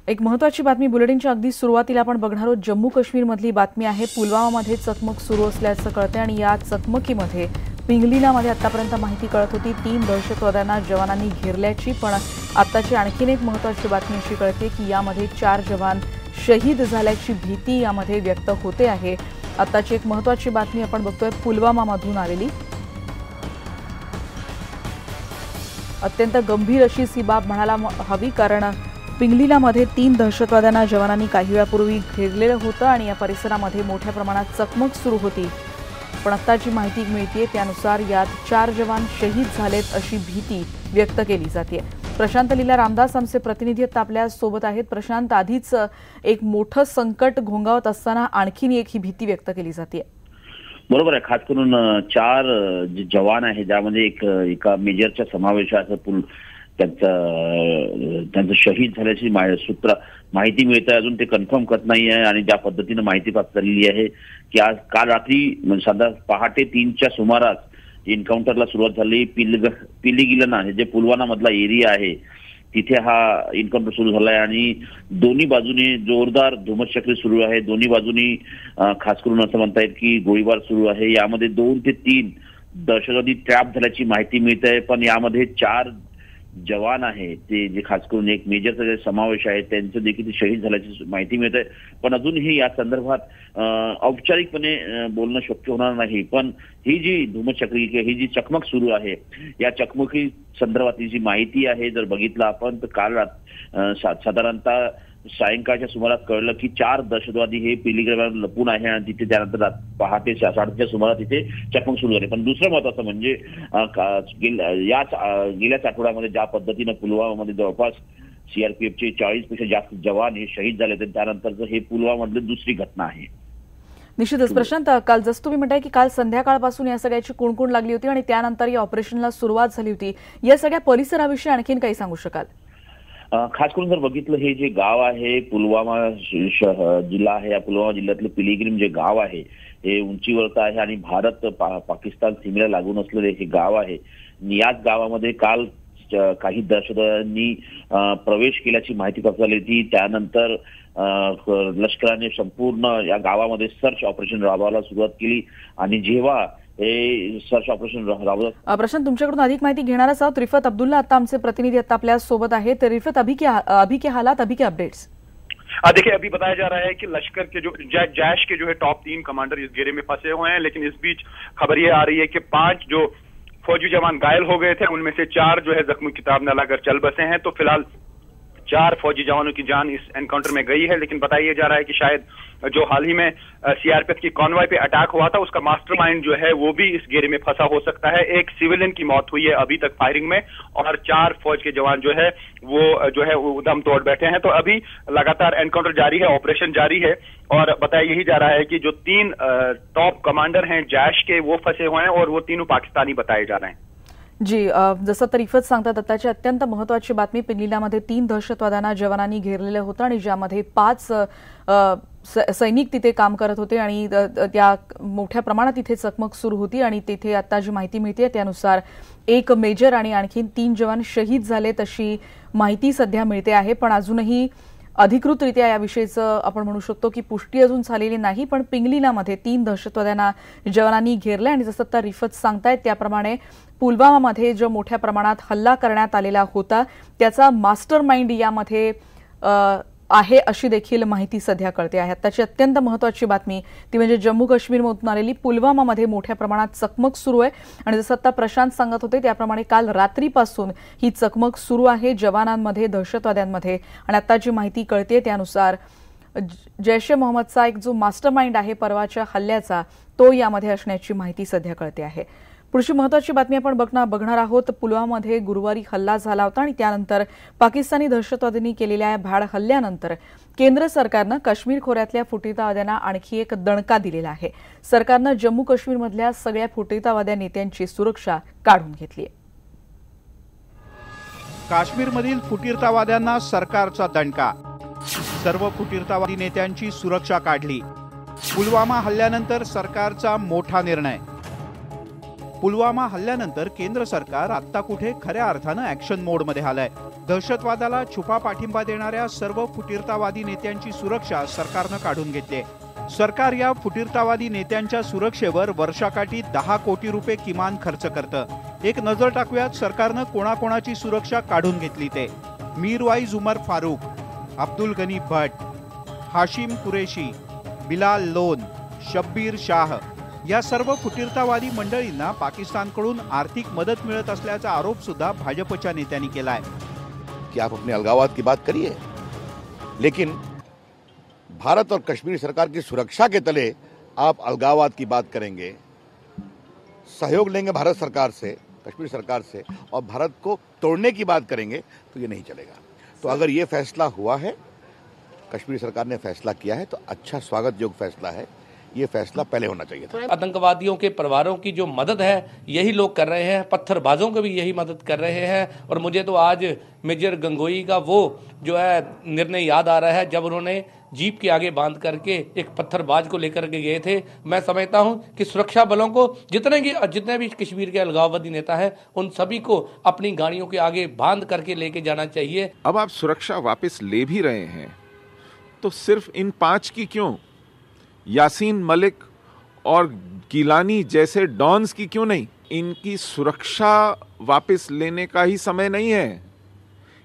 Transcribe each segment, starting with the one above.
एक महत्त्वाची बातमी बुलेटिनच्या अगदी सुरुवातीला आपण बघणार आहोत। जम्मू काश्मीरमधली बातमी आहे। पुलवामामध्ये चकमक सुरू असल्याचं कळते आणि या चकमकीमध्ये पिंगलीलामध्ये आतापर्यंत माहिती कळत होती 3 दहशतवाद्यांना जवानांनी घेरल्याची, पण आताची आणखीन एक महत्त्वाची बातमी अशी कळते की यामध्ये 4 जवान शहीद झाल्याची भीती यामध्ये व्यक्त होते आहे। आताची एक महत्त्वाची बातमी आपण बघतोय पुलवामामधून आलेली। अत्यंत गंभीर अशी सी बाब म्हणायला हवी, कारण पिंगलीलामध्ये 3 दहशतवाद्यांना जवानांनी काही वेळापूर्वी घेरलेलं होतं आणि या परिसरामध्ये मोठ्या प्रमाणात चकमक सुरू होती। पण आता जी माहिती मिळते त्यानुसार यात 4 जवान शहीद झालेत अशी भीती व्यक्त केली जाते। प्रशांत लीला रामदास आमचे प्रतिनिधी आता आपल्या सोबत आहेत। प्रशांत, आधीच एक मोठं संकट घोंगावत असताना आणखीन एक ही भीती व्यक्त केली जाते। बरोबर आहे। खास करून 4 जे जवान आहे ज्यामध्ये एका मेजरचा समावेश आहे। त्यांचं शहीद झाल्याची माहिती मिळते, अजून ते कन्फर्म करत नाही आहे। आणि ज्या पद्धतीने माहिती प्राप्त झालेली आहे की आज काल रात्री साधा पहाटे 3च्या सुमारास एन्काउंटरला सुरुवात झाली। पिलीगिलना हे जे पुलवामा मधला एरिया आहे तिथे हा एन्काउंटर सुरू झाला आहे आणि दोन्ही बाजूने जोरदार धुमश्चक्री सुरू आहे। दोन्ही बाजूनी खास करून असं म्हणता येईल की गोळीबार सुरू आहे। यामध्ये 2 ते 3 दहशतवादी ट्रॅप झाल्याची माहिती मिळते, पण यामध्ये 4 जवान आहे ते जे खास करून एक मेजरचा समावेश आहे त्यांचं देखील शहीद झाल्याची माहिती मिळते। पण अजूनही या संदर्भात औपचारिकपणे बोलणं शक्य होणार नाही। पण ही जी धुमश्चक्री ही जी चकमक सुरू आहे या चकमकी संदर्भातली जी माहिती आहे जर बघितलं आपण तर काल साधारणतः सायंकाळच्या सुमारास कळलं की 4 दहशतवादी हे पिलीगिलनात लपून आहे आणि तिथे त्यानंतर पहाटे 7:30च्या सुमारास तिथे चकमक सुरू झाली। पण दुसरं महत्त्वाचं म्हणजे गेल्याच आठवड्यामध्ये ज्या पद्धतीनं पुलवामामध्ये जवळपास सीआरपीएफचे 40 पेक्षा जास्त जवान हे शहीद झाले त्यानंतरचं हे पुलवामामधली दुसरी घटना आहे। निश्चितच प्रशांत, काल जसं तुम्ही म्हणताय की काल संध्याकाळपासून या सगळ्याची कुणकुण लागली होती आणि त्यानंतर या ऑपरेशनला सुरुवात झाली होती। या सगळ्या परिसराविषयी आणखीन काही सांगू शकाल? खास करून जर बघितलं हे जे गाव आहे पुलवामा जिल्हा आहे, या पुलवामा जिल्ह्यातलं पिलीगिरी जे गाव आहे हे उंचीवरचं आहे आणि भारत पाकिस्तान सीमेला लागून असलेले हे गाव आहे। याच गावामध्ये काल काही दहशतवाद्यांनी प्रवेश केल्याची माहिती प्राप्त झाली होती। त्यानंतर लष्कराने संपूर्ण या गावामध्ये सर्च ऑपरेशन राबवायला सुरुवात केली आणि जेव्हा हे सर्च ऑपरेशन राबवलं। प्रशांत, तुमच्याकडून अधिक माहिती घेणारच आहोत। रिफत अब्दुल्ला आता आमचे प्रतिनिधि आता आपल्या सोबत आहेत। रिफत, अभी के हालात, अभी के अपडेट्स? देखिए, अभी बताया जा रहा है कि लश्कर के जो जैश के जो है टॉप 3 कमांडर इस घेरे में फंसे हुए हैं, लेकिन इस बीच खबर ये आ रही है कि 5 जो फौजी जवान घायल हो गए थे उनमें से 4 जो है जख्मी किताब न लाकर चल बसे हैं। तो फिलहाल 4 फौजी जवानों की जान इस एनकाउंटर में गई है, लेकिन बताया जा रहा है कि शायद जो हाल ही में सीआरपीएफ की कॉन्वॉय पे अटैक हुआ था उसका मास्टरमाइंड जो है वो भी इस घेरे में फंसा हो सकता है। एक सिविलियन की मौत हुई है अभी तक फायरिंग में और 4 फौज के जवान जो है वो दम तोड़ बैठे हैं। तो अभी लगातार एनकाउंटर जारी है, ऑपरेशन जारी है और बताया यही जा रहा है कि जो 3 टॉप कमांडर हैं जैश के वो फंसे हुए हैं और वो तीनों पाकिस्तानी बताए जा रहे हैं। जी, जसं तरीफत सांगतात आताची अत्यंत महत्त्वाची बातमी, पिंगलीलामध्ये 3 दहशतवाद्यांना जवानांनी घेरलेलं होतं आणि ज्यामध्ये 5 सैनिक तिथे काम करत होते आणि त्या मोठ्या प्रमाणात तिथे चकमक सुरू होती आणि तिथे आता जी माहिती मिळते त्यानुसार 1 मेजर आणि आणखीन 3 जवान शहीद झालेत अशी माहिती सध्या मिळते आहे। पण अजूनही अधिकृतरित्या याविषयीचं आपण म्हणू शकतो की पुष्टी अजून झालेली नाही। पण पिंगलीलामध्ये 3 दहशतवाद्यांना जवानांनी घेरले आणि जसं आता रिफत सांगतायत त्याप्रमाणे पुलवामामध्ये जो मोठ्या प्रमाणात हल्ला करण्यात आलेला होता त्याचा मास्टर माइंड यामध्ये आहे अशी देखील माहिती सध्या कळते आहे। आताची अत्यंत महत्त्वाची बातमी ती म्हणजे जम्मू काश्मीरमधून आलेली पुलवामामध्ये मोठ्या प्रमाणात चकमक सुरू आहे आणि जसं आता प्रशांत सांगत होते त्याप्रमाणे काल रात्रीपासून ही चकमक सुरू आहे जवानांमध्ये दहशतवाद्यांमध्ये आणि आता जी माहिती कळते त्यानुसार जैश ए मोहम्मदचा एक जो मास्टरमाइंड आहे परवाच्या हल्ल्याचा तो यामध्ये असण्याची माहिती सध्या कळते आहे। पुढची महत्त्वाची बातमी आपण बघणार आहोत। पुलवामामध्ये गुरुवारी हल्ला झाला होता आणि त्यानंतर पाकिस्तानी दहशतवाद्यांनी केलेल्या भ्याड हल्ल्यानंतर केंद्र सरकारनं काश्मीर खोऱ्यातल्या फुटीरतावाद्यांना आणखी एक दणका दिलेला आहे। सरकारनं जम्मू काश्मीरमधल्या सगळ्या फुटीरतावाद्या नेत्यांची सुरक्षा काढून घेतली आहे। काश्मीरमधील फुटीरतावाद्यांना सरकारचा दणका, सर्व फुटीरतावादी नेत्यांची सुरक्षा काढली। पुलवामा हल्ल्यानंतर सरकारचा मोठा निर्णय। पुलवामा हल्ल्यानंतर केंद्र सरकार आत्ता कुठे खऱ्या अर्थानं ॲक्शन मोडमध्ये आलंय. दहशतवादाला छुपा पाठिंबा देणाऱ्या सर्व फुटीरतावादी नेत्यांची सुरक्षा सरकारनं काढून घेतली. सरकार या फुटीरतावादी नेत्यांच्या सुरक्षेवर वर्षाकाठी 10 कोटी रुपये किमान खर्च करतं. एक नजर टाकूयात सरकारनं कोणाकोणाची सुरक्षा काढून घेतली ते. मीरवाईज उमर फारूक, अब्दुल गनी भट, हाशिम कुरेशी, बिलाल लोन, शब्बीर शाह या सर्व फुटीरतावादी मंडळींना पाकिस्तानकडून आर्थिक मदत मिळत असल्याचा आरोप सुद्धा भाजपच्या नेत्यांनी केलाय. कि आप अपने अलगाववाद की बात करिए, लेकिन भारत और कश्मीर सरकार की सुरक्षा के तले आप अलगाववाद की बात करेंगे, सहयोग लेंगे भारत सरकार से, कश्मीर सरकार से, और भारत को तोड़ने की बात करेंगे, तो ये नहीं चलेगा. तो अगर ये फैसला हुआ है, कश्मीर सरकार ने फैसला किया है, तो अच्छा स्वागत योग्य फैसला है. ये फैसला पहले होना चाहिए था. आतंकवादियों के परिवारों की जो मदद है यही लोग कर रहे हैं, पत्थरबाजों को भी यही मदद कर रहे हैं. और मुझे तो आज मेजर गंगोई का वो जो है निर्णय याद आ रहा है, जब उन्होंने जीप के आगे बांध करके एक पत्थरबाज को लेकर के गए थे. मैं समझता हूं कि सुरक्षा बलों को जितने भी कश्मीर के अलगाववादी नेता हैं उन सभी को अपनी गाड़ियों के आगे बांध करके लेके जाना चाहिए. अब आप सुरक्षा वापस ले भी रहे हैं तो सिर्फ इन 5 की क्यों, यासीन मलिक और गिलानी जैसे डॉन्स की क्यों नहीं? इनकी सुरक्षा वापस लेने का ही समय नहीं है.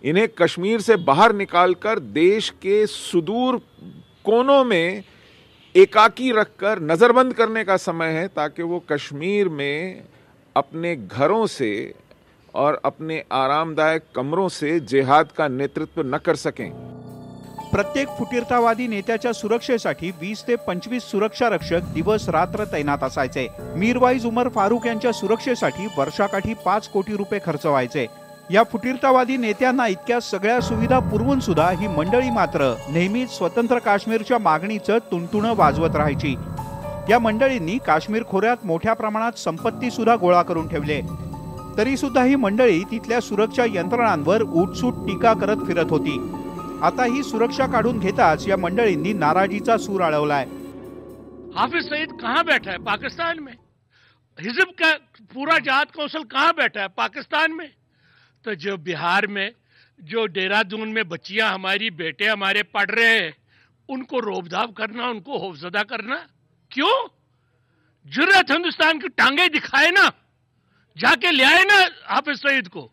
इन्हें कश्मीर से बाहर निकालकर देश के सुदूर कोनों में एकाकी रखकर नजरबंद करने का समय है, ताकि वो कश्मीर में अपने घरों से और अपने आरामदायक कमरों से जिहाद का नेतृत्व न कर सकें. प्रत्येक फुटीरतावादी नेत्याच्या सुरक्षेसाठी 20 ते 25 सुरक्षा रक्षक दिवस रात्र तैनात असायचे. मीरवाईज उमर फारूक यांच्या सुरक्षेसाठी वर्षाकाठी 5 कोटी रुपये खर्च व्हायचे. या फुटीरतावादी नेत्यांना इतक्या सगळ्या सुविधा पुरवून सुद्धा ही मंडळी मात्र नेहमीच स्वतंत्र काश्मीरच्या मागणीचं तुणतुणं वाजवत राहायची. या मंडळींनी काश्मीर खोऱ्यात मोठ्या प्रमाणात संपत्ती सुद्धा गोळा करून ठेवले. तरी सुद्धा ही मंडळी तिथल्या सुरक्षा यंत्रणांवर उठसूट टीका करत फिरत होती. आता ही सुरक्षा काढून घेताच या मंडळींनी नाराजीचा सूर आळवलाय. हाफिज सईद कहां बैठा है? पाकिस्तान में. हिजब का पूरा जहाद कौंसिल कहां बैठा है? पाकिस्तान में. तो जो बिहार में, जो देहरादून में बच्चियां हमारी, बेटे हमारे पढ़ रहे हैं, उनको रोबदाब करना, उनको खौफजदा करना क्यों? जुर्रत हिंदुस्तान की टांगे दिखाए ना, जाके ले आए ना हाफिज सईद को,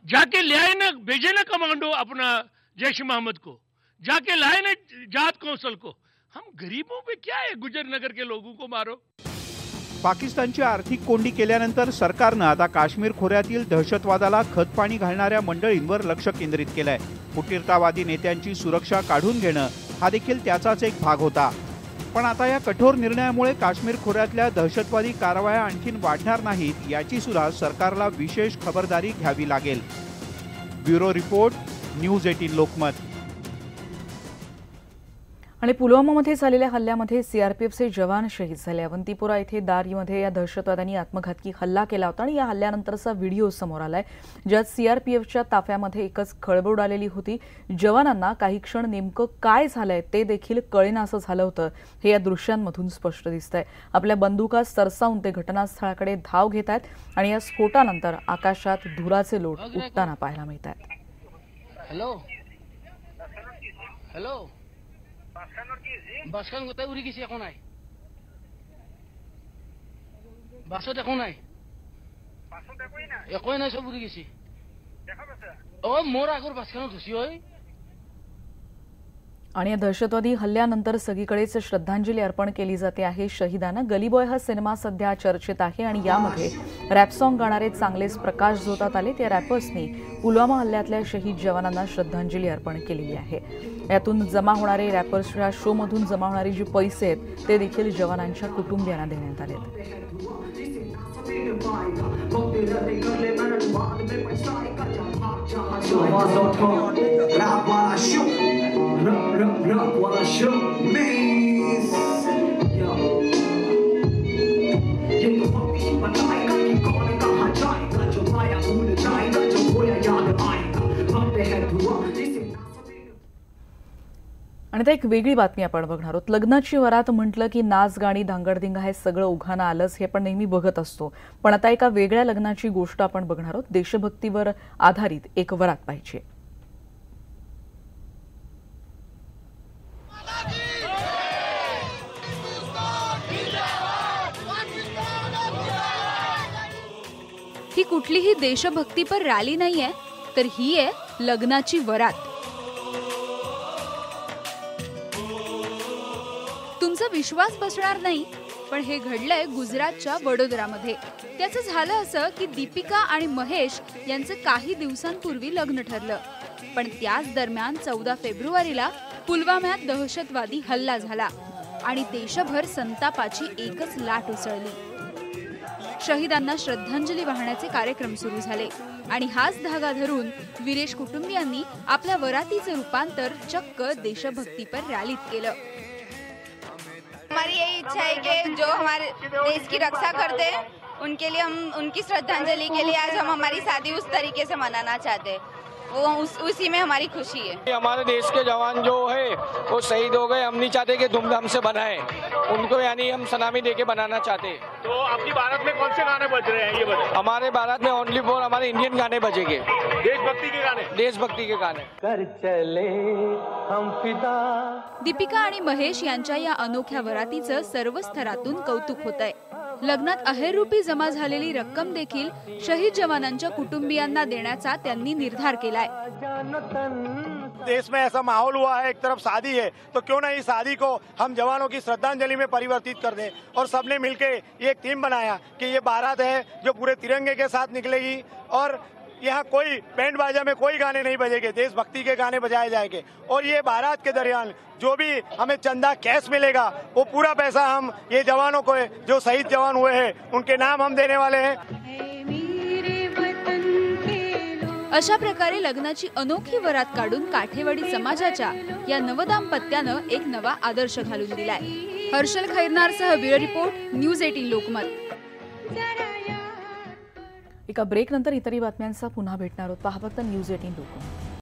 जाके ले आए ना, भेजे ना कमांडो अपना जैश मोहम्मद को, जाके लाए ना जहाद कौंसिल को. हम गरीबों पे क्या है, गुजर नगर के लोगों को मारो. पाकिस्तानची आर्थिक कोंडी केल्यानंतर सरकारनं आता काश्मीर खोऱ्यातील दहशतवादाला खतपाणी घालणाऱ्या मंडळींवर लक्ष केंद्रित केलंय. फुटीरतावादी नेत्यांची सुरक्षा काढून घेणं हा देखील त्याचाच एक भाग होता. पण आता या कठोर निर्णयामुळे काश्मीर खोऱ्यातल्या दहशतवादी कारवाया आणखीन वाढणार नाहीत याची सुद्धा सरकारला विशेष खबरदारी घ्यावी लागेल. Bureau report, news 18 Lokmat. आणि पुलवामामध्ये झालेल्या हल्ल्यामध्ये सीआरपीएफचे जवान शहीद झाले. अवंतीपुरा येथे दारीमध्ये या दहशतवाद्यांनी आत्मघातकी हल्ला केला होता आणि या हल्ल्यानंतरचा व्हिडिओ समोर आलाय, ज्यात सीआरपीएफच्या ताफ्यामध्ये एकच खळबळ उडालेली होती. जवानांना काही क्षण नेमकं काय झालंय ते देखील कळेनासं झालं होतं, हे या दृश्यांमधून स्पष्ट दिसतंय. आपल्या बंदुका सरसावून ते घटनास्थळाकडे धाव घेत आहेत आणि या स्फोटानंतर आकाशात धुराचे लोट उठताना पाहायला मिळत आहेत. हेलो हेलो বাসখান কোথায় উড়ে গেছি? এখন নাই বাসত, এখন নাই, একোই নাই, সব উড়ে গেছি. ও মোর আগর বাসখানত ধুছি. ওই आणि या दहशतवादी हल्ल्यानंतर सगळीकडेच श्रद्धांजली अर्पण केली जाते आहे शहीदांना. गलीबॉय हा सिनेमा सध्या चर्चेत आहे आणि यामध्ये रॅप सॉन्ग गाणारे चांगलेच प्रकाश झोतात आले. त्या रॅपर्सनी पुलवामा हल्ल्यातल्या शहीद जवानांना श्रद्धांजली अर्पण केलेली आहे. यातून जमा होणारे रॅपर्सच्या शोमधून जमा होणारे जे पैसे आहेत ते देखील जवानांच्या कुटुंबियांना देण्यात आले. आणि आता एक वेगळी बातमी आपण बघणार आहोत. लग्नाची वरात म्हटलं की नाच गाणी धांगडधिंगा हे सगळं उघानं आलंच, हे आपण नेहमी बघत असतो. पण आता एका वेगळ्या लग्नाची गोष्ट आपण बघणार आहोत. देशभक्तीवर आधारित एक वरात पाहिजे. ही कुठलीही देशभक्तीपर रॅली नाहीये, तर ही आहे लग्नाची वरात. तुमचा विश्वास बसणार नाही, पण हे घडलंय गुजरातच्या वडोदरामध्ये. त्याचं झालं असं की दीपिका आणि महेश यांचं काही दिवसांपूर्वी लग्न ठरलं, पण त्याच दरम्यान 14 फेब्रुवारीला पुलवाम्यात दहशतवादी हल्ला झाला आणि देशभर संतापाची एकच लाट उसळली. शहीदांना श्रद्धांजली वाहण्याचे कार्यक्रम सुरू झाले आणि हाच धागा धरून वीरेश कुटुंबियांनी आपल्या वरातीचे रूपांतर चक्क देशभक्तीपर रॅलीत केलं. हमारी यही इच्छा है कि जो हमारे देश की रक्षा करते हैं उनके लिए हम उनकी श्रद्धांजलि के लिए आज हम हमारी शादी उस तरीके से मनाना चाहते हैं. वो उसी में हमारी खुशी है. हमारे देश के जवान जो है वो शहीद हो गए, हम नहीं चाहते कि धूमधाम से बनाए उनको, यानी हम सलामी देके बनाना चाहते. तो आपकी भारत में कौन से गाने बज रहे हैं ये बताइए. हमारे भारत में ओनली फॉर हमारे इंडियन गाने बजेंगे, देशभक्ति के गाने. देशभक्ति के गाने. कर चले हम फिदा. दीपिका आणि महेश यांच्या या अनोख्या वरातीचं सर्व स्तरातून कौतुक होतंय. लग्नात अहेररूपी जमा झालेली रक्कम देखील शहीद जवानांच्या कुटुंबियांना देण्याचा त्यांनी निर्धार केलाय. देश में ऐसा माहौल हुआ है, एक तरफ शादी है, तो क्यों नहीं शादी को हम जवानों की श्रद्धांजलि में परिवर्तित कर दें. और सबने मिलके ये एक थीम बनाया कि ये बारात है जो पूरे तिरंगे के साथ निकलेगी और यहाँ कोई बैंड बाजा में कोई गाने नहीं बजेंगे, देशभक्ति के गाने बजाए जाएंगे. और ये बारात के दरमियान जो भी हमें चंदा कैश मिलेगा वो पूरा पैसा हम ये जवानों को, जो शहीद जवान हुए हैं उनके नाम हम देने वाले हैं. अशा प्रकारे लग्नाची अनोखी वरात काढून काठेवाडी समाजाच्या या नवदाम्पत्यानं एक नवा आदर्श घालून दिलाय. हर्षल खैरनारसह ब्युरो रिपोर्ट, न्यूज 18 लोकमत. एका ब्रेक नंतर इतरही बातम्यांचा पुन्हा भेटणार आहोत. पहा फक्त न्यूज 18 लोकमत.